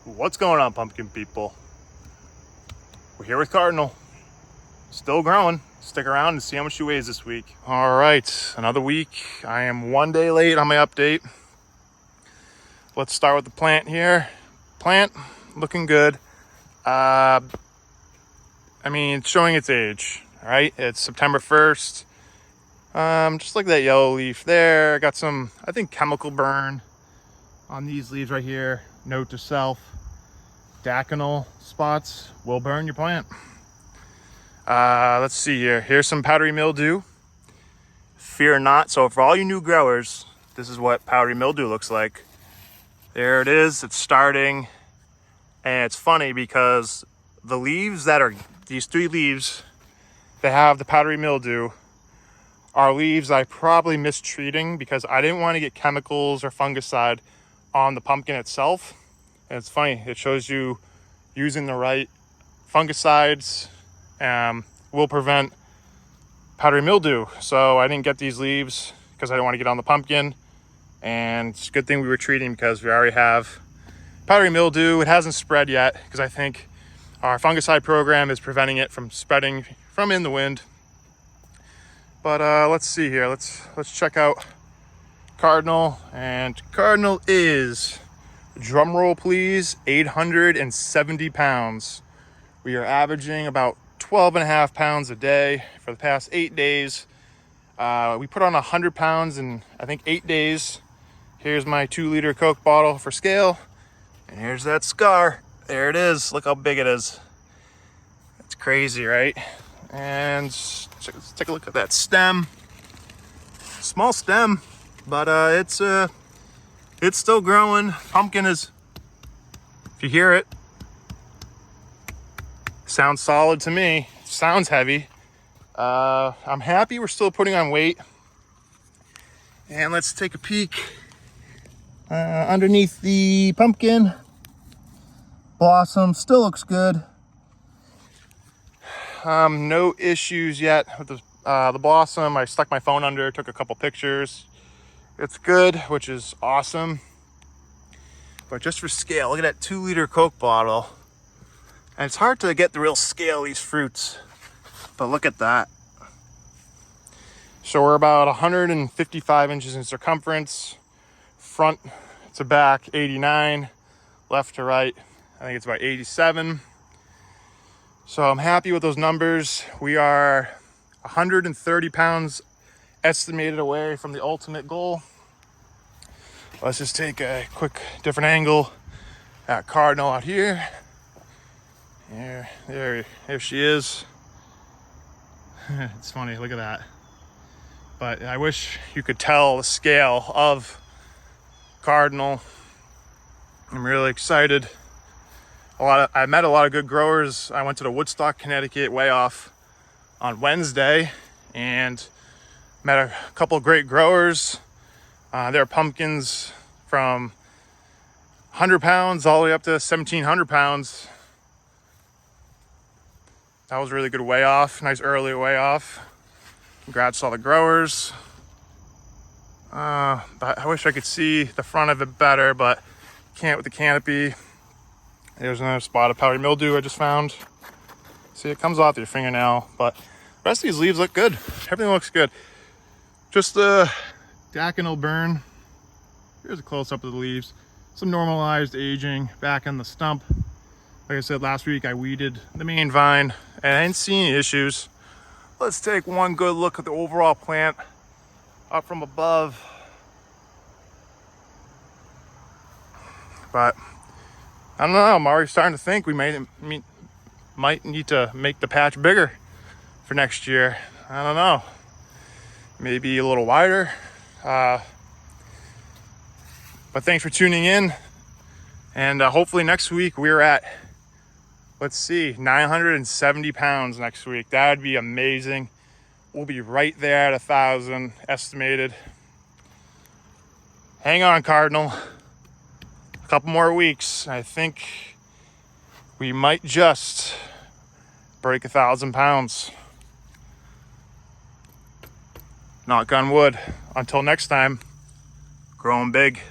What's going on, pumpkin people? We're here with Cardinal. Still growing. Stick around and see how much she weighs this week. All right, another week. I am 1 day late on my update. Let's start with the plant here. Plant looking good. It's showing its age. All right, it's September 1st. Just like that yellow leaf there. I got some, I think, chemical burn on these leaves right here. Note to self: Cardinal spots will burn your plant. Let's see here. Here's some powdery mildew. Fear not. So for all you new growers, this is what powdery mildew looks like. There it is. It's starting. And it's funny because the leaves that are, these 3 leaves that have the powdery mildew are leaves I probably mistreating because I didn't want to get chemicals or fungicide on the pumpkin itself. And it's funny, it shows you using the right fungicides will prevent powdery mildew. So I didn't get these leaves because I didn't want to get on the pumpkin. And it's a good thing we were treating because we already have powdery mildew. It hasn't spread yet because I think our fungicide program is preventing it from spreading from in the wind. But let's see here. Let's check out Cardinal. And Cardinal is, drum roll please, 870 pounds. We are averaging about 12.5 pounds a day for the past 8 days. We put on 100 pounds in, I think, 8 days. Here's my 2-liter Coke bottle for scale. And here's that scar. There it is. Look how big it is. It's crazy, right? And let's take a look at that stem. Small stem, but it's still growing. Pumpkin is, if you hear it, sounds solid to me. Sounds heavy. I'm happy we're still putting on weight. And let's take a peek underneath the pumpkin. Blossom still looks good. No issues yet with the blossom. I stuck my phone under, took a couple pictures. It's good, which is awesome. But just for scale, look at that 2-liter Coke bottle. And it's hard to get the real scale of these fruits, but look at that. So we're about 155 inches in circumference. Front to back, 89. Left to right, I think it's about 87. So I'm happy with those numbers. We are 130 pounds estimated away from the ultimate goal. Let's just take a quick different angle at Cardinal out here. There she is. It's funny, look at that. But I wish you could tell the scale of Cardinal. I'm really excited. I met a lot of good growers. I went to the Woodstock, Connecticut weigh off on Wednesday and met a couple of great growers. Their pumpkins from 100 pounds all the way up to 1,700 pounds. That was a really good weigh off, nice early weigh off. Congrats to all the growers. But I wish I could see the front of it better, but can't with the canopy. There's another spot of powdery mildew I just found. See, it comes off your fingernail, but the rest of these leaves look good. Everything looks good. Just the Cardinal burn. Here's a close-up of the leaves. Some normalized aging back in the stump. Like I said last week, I weeded the main vine and I didn't see any issues. Let's take one good look at the overall plant up from above. But I don't know, I'm already starting to think we might need to make the patch bigger for next year. I don't know. Maybe a little wider. But thanks for tuning in. And hopefully next week we're at, let's see, 970 pounds next week. That would be amazing. We'll be right there at 1,000 estimated. Hang on, Cardinal. A couple more weeks. I think we might just break 1,000 pounds. Knock on wood. Until next time, growing big.